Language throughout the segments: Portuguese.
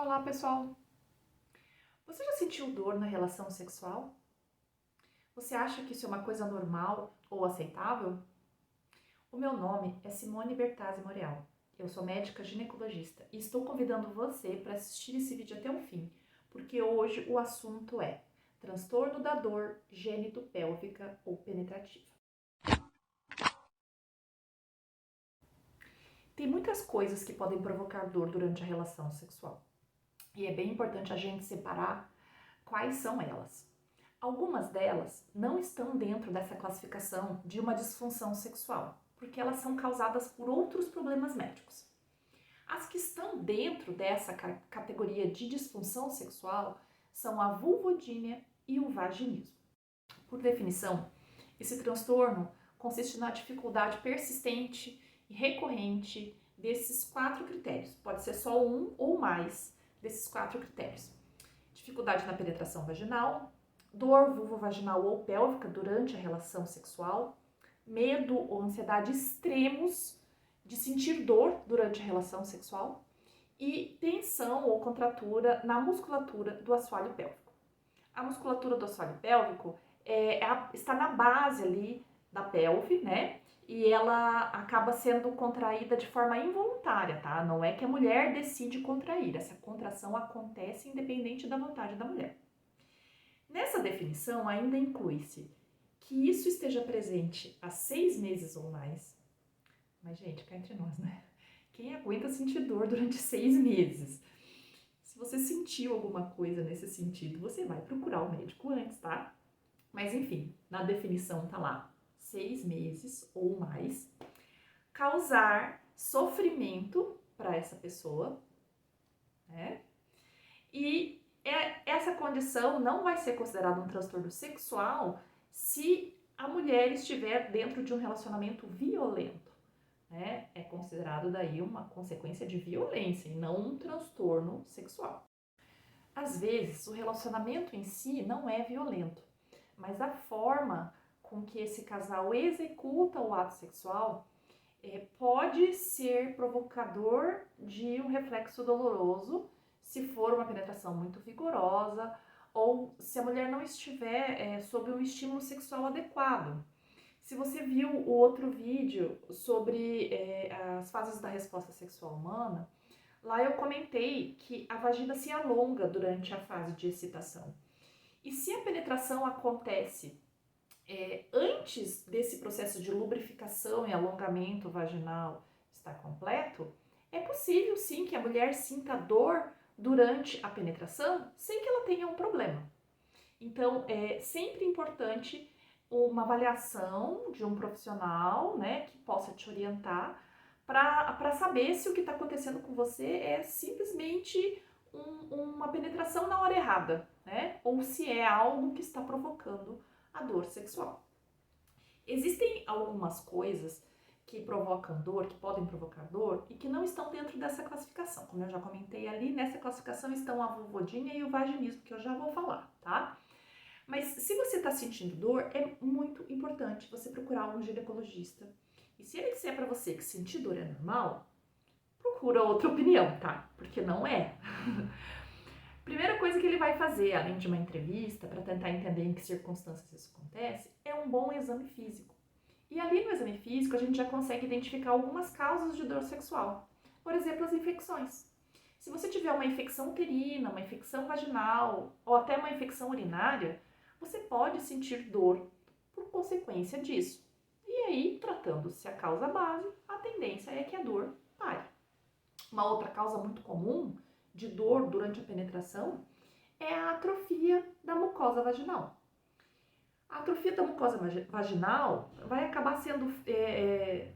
Olá, pessoal! Você já sentiu dor na relação sexual? Você acha que isso é uma coisa normal ou aceitável? O meu nome é Simone Bertazzi Moreal. Eu sou médica ginecologista e estou convidando você para assistir esse vídeo até o fim, porque hoje o assunto é transtorno da dor gênito-pélvica ou penetrativa. Tem muitas coisas que podem provocar dor durante a relação sexual e é bem importante a gente separar quais são elas. Algumas delas não estão dentro dessa classificação de uma disfunção sexual, porque elas são causadas por outros problemas médicos. As que estão dentro dessa categoria de disfunção sexual são a vulvodínia e o vaginismo. Por definição, esse transtorno consiste na dificuldade persistente e recorrente desses 4 critérios. Pode ser só um ou mais desses 4 critérios. Dificuldade na penetração vaginal, dor vulvovaginal ou pélvica durante a relação sexual, medo ou ansiedade extremos de sentir dor durante a relação sexual e tensão ou contratura na musculatura do assoalho pélvico. A musculatura do assoalho pélvico está na base ali da pelve, né? E ela acaba sendo contraída de forma involuntária, tá? Não é que a mulher decide contrair, essa contração acontece independente da vontade da mulher. Nessa definição ainda inclui-se que isso esteja presente há 6 meses ou mais. Mas, gente, cá entre nós, né? Quem aguenta sentir dor durante 6 meses? Se você sentiu alguma coisa nesse sentido, você vai procurar o médico antes, tá? Mas, enfim, na definição tá lá, 6 meses ou mais. Causar sofrimento para essa pessoa, né? E essa condição não vai ser considerada um transtorno sexual se a mulher estiver dentro de um relacionamento violento, né? É considerado daí uma consequência de violência e não um transtorno sexual. Às vezes, o relacionamento em si não é violento, mas a forma com que esse casal executa o ato sexual pode ser provocador de um reflexo doloroso se for uma penetração muito vigorosa ou se a mulher não estiver sob um estímulo sexual adequado. Se você viu o outro vídeo sobre as fases da resposta sexual humana, lá eu comentei que a vagina se alonga durante a fase de excitação. E se a penetração acontece antes desse processo de lubrificação e alongamento vaginal estar completo, é possível sim que a mulher sinta dor durante a penetração sem que ela tenha um problema. Então, é sempre importante uma avaliação de um profissional, né, que possa te orientar para saber se o que está acontecendo com você é simplesmente uma penetração na hora errada, né, ou se é algo que está provocando a dor sexual. Existem algumas coisas que provocam dor, que podem provocar dor e que não estão dentro dessa classificação. Como eu já comentei ali, nessa classificação estão a vulvodínia e o vaginismo, que eu já vou falar, tá? Mas se você está sentindo dor, é muito importante você procurar um ginecologista. E se ele disser para você que sentir dor é normal, procura outra opinião, tá? Porque não é. Primeira coisa que ele vai fazer, além de uma entrevista, para tentar entender em que circunstâncias isso acontece, é um bom exame físico. E ali no exame físico a gente já consegue identificar algumas causas de dor sexual. Por exemplo, as infecções. Se você tiver uma infecção uterina, uma infecção vaginal ou até uma infecção urinária, você pode sentir dor por consequência disso. E aí, tratando-se a causa base, a tendência é que a dor pare. Uma outra causa muito comum de dor durante a penetração é a atrofia da mucosa vaginal. A atrofia da mucosa vaginal vai acabar sendo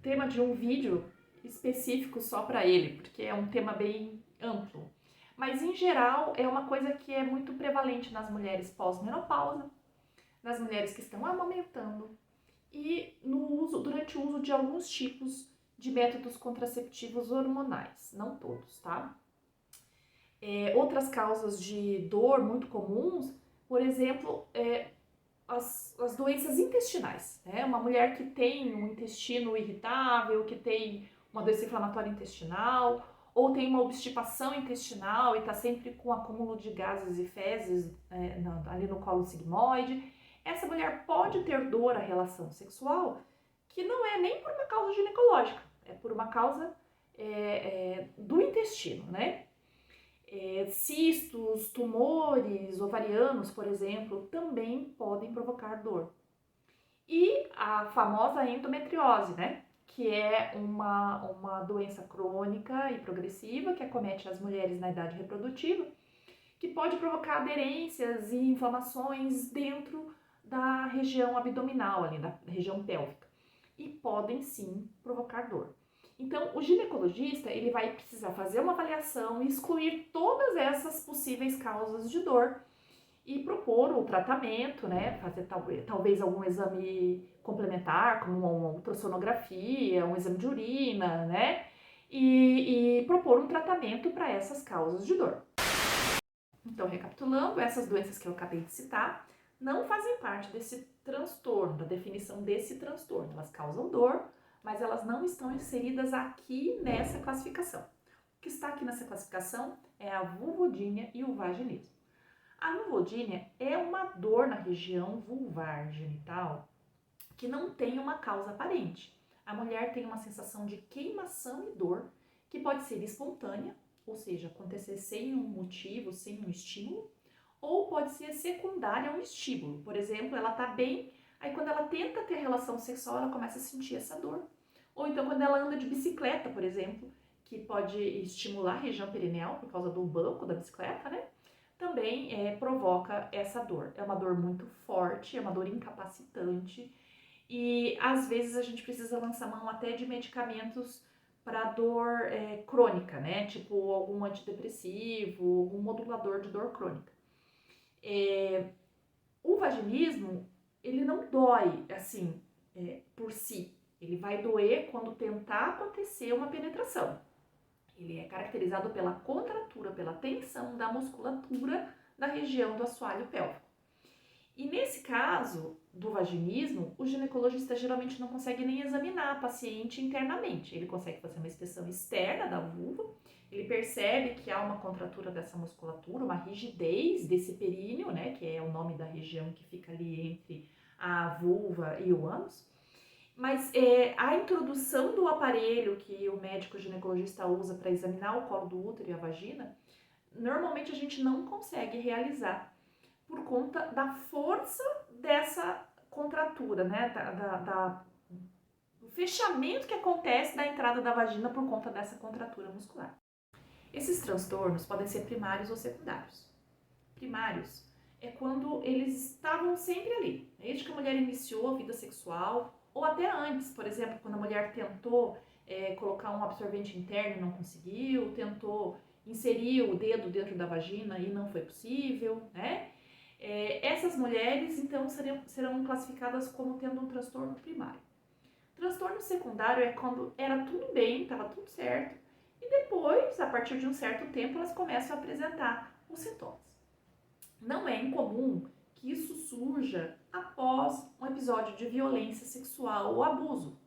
tema de um vídeo específico só para ele, porque é um tema bem amplo. Mas, em geral, é uma coisa que é muito prevalente nas mulheres pós-menopausa, nas mulheres que estão amamentando e durante o uso de alguns tipos de métodos contraceptivos hormonais, não todos, tá? Outras causas de dor muito comuns, por exemplo, as doenças intestinais, né? Uma mulher que tem um intestino irritável, que tem uma doença inflamatória intestinal, ou tem uma obstipação intestinal e está sempre com acúmulo de gases e fezes ali no colo sigmoide, essa mulher pode ter dor à relação sexual que não é nem por uma causa ginecológica, é por uma causa do intestino, né? Cistos, tumores ovarianos, por exemplo, também podem provocar dor. E a famosa endometriose, né? Que é uma doença crônica e progressiva que acomete as mulheres na idade reprodutiva, que pode provocar aderências e inflamações dentro da região abdominal, ali da região pélvica, e podem sim provocar dor. Então, o ginecologista ele vai precisar fazer uma avaliação e excluir todas essas possíveis causas de dor e propor o tratamento, né? Fazer talvez algum exame complementar, como uma ultrassonografia, um exame de urina, né? E propor um tratamento para essas causas de dor. Então, recapitulando, essas doenças que eu acabei de citar não fazem parte desse transtorno, da definição desse transtorno. Elas causam dor, mas elas não estão inseridas aqui nessa classificação. O que está aqui nessa classificação é a vulvodínia e o vaginismo. A vulvodínia é uma dor na região vulvar genital que não tem uma causa aparente. A mulher tem uma sensação de queimação e dor que pode ser espontânea, ou seja, acontecer sem um motivo, sem um estímulo, ou pode ser secundária a um estímulo. Por exemplo, ela tá bem, aí quando ela tenta ter relação sexual, ela começa a sentir essa dor. Ou então quando ela anda de bicicleta, por exemplo, que pode estimular a região perineal por causa do banco da bicicleta, né? Também provoca essa dor. É uma dor muito forte, é uma dor incapacitante e às vezes a gente precisa lançar mão até de medicamentos para dor crônica, né? Tipo algum antidepressivo, algum modulador de dor crônica. O vaginismo, ele não dói assim por si. Ele vai doer quando tentar acontecer uma penetração. Ele é caracterizado pela contratura, pela tensão da musculatura da região do assoalho pélvico. E nesse caso do vaginismo, o ginecologista geralmente não consegue nem examinar a paciente internamente. Ele consegue fazer uma inspeção externa da vulva, ele percebe que há uma contratura dessa musculatura, uma rigidez desse períneo, né, que é o nome da região que fica ali entre a vulva e o ânus. Mas a introdução do aparelho que o médico ginecologista usa para examinar o colo do útero e a vagina, normalmente a gente não consegue realizar por conta da força dessa contratura, né? Do fechamento que acontece da entrada da vagina por conta dessa contratura muscular. Esses transtornos podem ser primários ou secundários. Primários é quando eles estavam sempre ali, desde que a mulher iniciou a vida sexual, ou até antes, por exemplo, quando a mulher tentou colocar um absorvente interno e não conseguiu, tentou inserir o dedo dentro da vagina e não foi possível, né? Essas mulheres, então, serão classificadas como tendo um transtorno primário. Transtorno secundário é quando era tudo bem, estava tudo certo, e depois, a partir de um certo tempo, elas começam a apresentar os sintomas. Não é incomum que isso surja após um episódio de violência sexual ou abuso.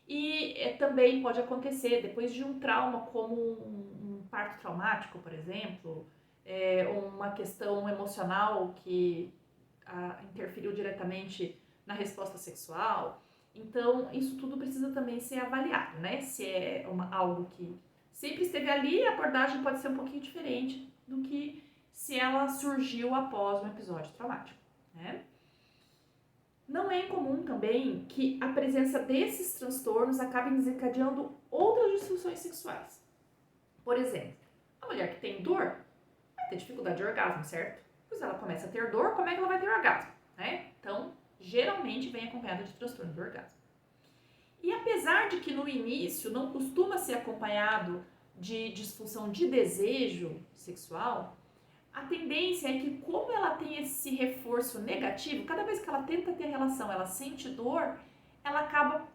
E também pode acontecer depois de um trauma como um parto traumático, por exemplo, uma questão emocional que interferiu diretamente na resposta sexual. Então, isso tudo precisa também ser avaliado, né? Se é algo que sempre esteve ali, a abordagem pode ser um pouquinho diferente do que se ela surgiu após um episódio traumático, né? Não é incomum também que a presença desses transtornos acabe desencadeando outras disfunções sexuais. Por exemplo, a mulher que tem dor vai ter dificuldade de orgasmo, certo? Pois ela começa a ter dor, como é que ela vai ter orgasmo, né? Então, geralmente vem acompanhada de transtorno do orgasmo. E apesar de que no início não costuma ser acompanhado de disfunção de desejo sexual, a tendência é que, como ela tem esse reforço negativo, cada vez que ela tenta ter relação, ela sente dor, ela acaba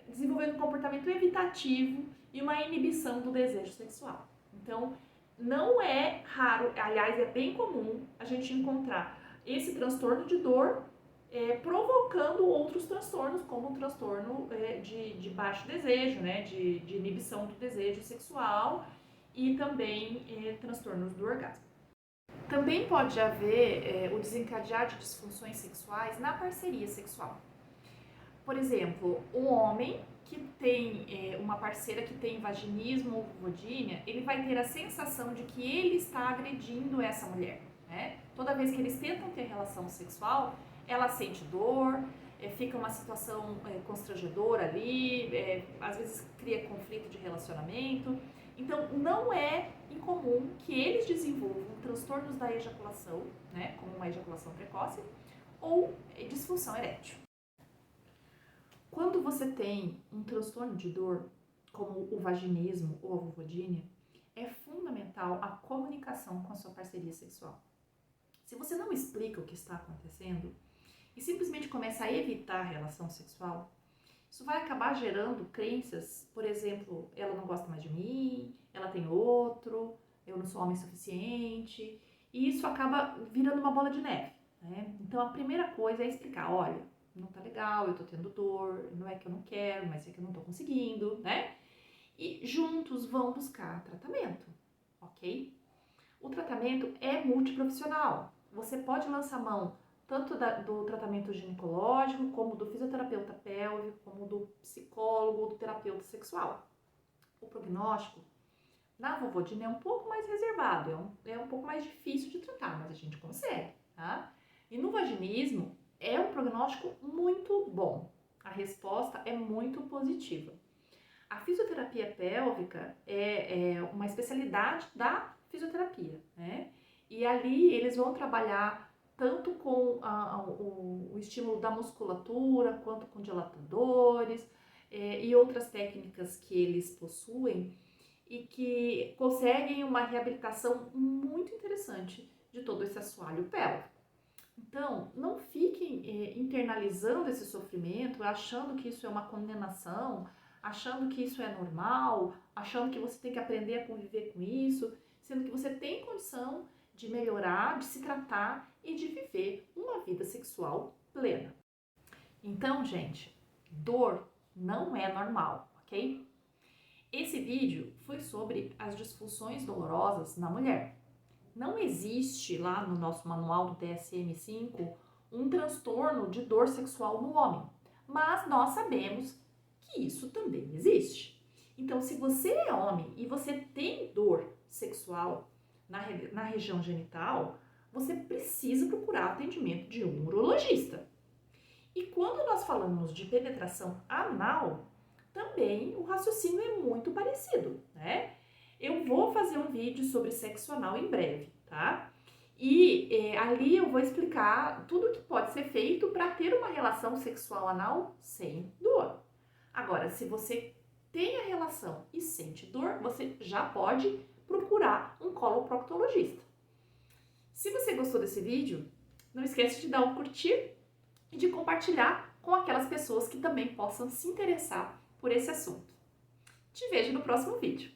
desenvolvendo um comportamento evitativo e uma inibição do desejo sexual. Então, não é raro, aliás, é bem comum a gente encontrar esse transtorno de dor provocando outros transtornos, como o transtorno de baixo desejo, né, de inibição do desejo sexual e também transtornos do orgasmo. Também pode haver o desencadear de disfunções sexuais na parceria sexual. Por exemplo, um homem que tem uma parceira que tem vaginismo ou vulvodínia, ele vai ter a sensação de que ele está agredindo essa mulher, né? Toda vez que eles tentam ter relação sexual, ela sente dor, fica uma situação constrangedora ali, às vezes cria conflito de relacionamento. Então, não é incomum que eles desenvolvam transtornos da ejaculação, né, como uma ejaculação precoce, ou disfunção erétil. Quando você tem um transtorno de dor, como o vaginismo ou a vulvodínia, é fundamental a comunicação com a sua parceria sexual. Se você não explica o que está acontecendo e simplesmente começa a evitar a relação sexual, isso vai acabar gerando crenças, por exemplo, ela não gosta mais de mim, ela tem outro, eu não sou homem suficiente, e isso acaba virando uma bola de neve, né? Então a primeira coisa é explicar, olha, não tá legal, eu tô tendo dor, não é que eu não quero, mas é que eu não tô conseguindo, né? E juntos vão buscar tratamento, ok? O tratamento é multiprofissional. Você pode lançar mão tanto do tratamento ginecológico, como do fisioterapeuta pélvico, como do psicólogo ou do terapeuta sexual. O prognóstico na vulvodínia é um pouco mais reservado, é um pouco mais difícil de tratar, mas a gente consegue, tá? E no vaginismo é um prognóstico muito bom. A resposta é muito positiva. A fisioterapia pélvica é uma especialidade da fisioterapia, né? E ali eles vão trabalhar tanto com o estímulo da musculatura, quanto com dilatadores e outras técnicas que eles possuem e que conseguem uma reabilitação muito interessante de todo esse assoalho pélvico. Então, não fiquem internalizando esse sofrimento, achando que isso é uma condenação, achando que isso é normal, achando que você tem que aprender a conviver com isso, sendo que você tem condição de melhorar, de se tratar e de viver uma vida sexual plena. Então, gente, dor não é normal, ok? Esse vídeo foi sobre as disfunções dolorosas na mulher. Não existe lá no nosso manual do DSM-5 um transtorno de dor sexual no homem, mas nós sabemos que isso também existe. Então, se você é homem e você tem dor sexual na região genital, você precisa procurar atendimento de um urologista. E quando nós falamos de penetração anal, também o raciocínio é muito parecido, né? Eu vou fazer um vídeo sobre sexo anal em breve, tá? E ali eu vou explicar tudo o que pode ser feito para ter uma relação sexual anal sem dor. Agora, se você tem a relação e sente dor, você já pode procurar um coloproctologista. Se você gostou desse vídeo, não esquece de dar um curtir e de compartilhar com aquelas pessoas que também possam se interessar por esse assunto. Te vejo no próximo vídeo.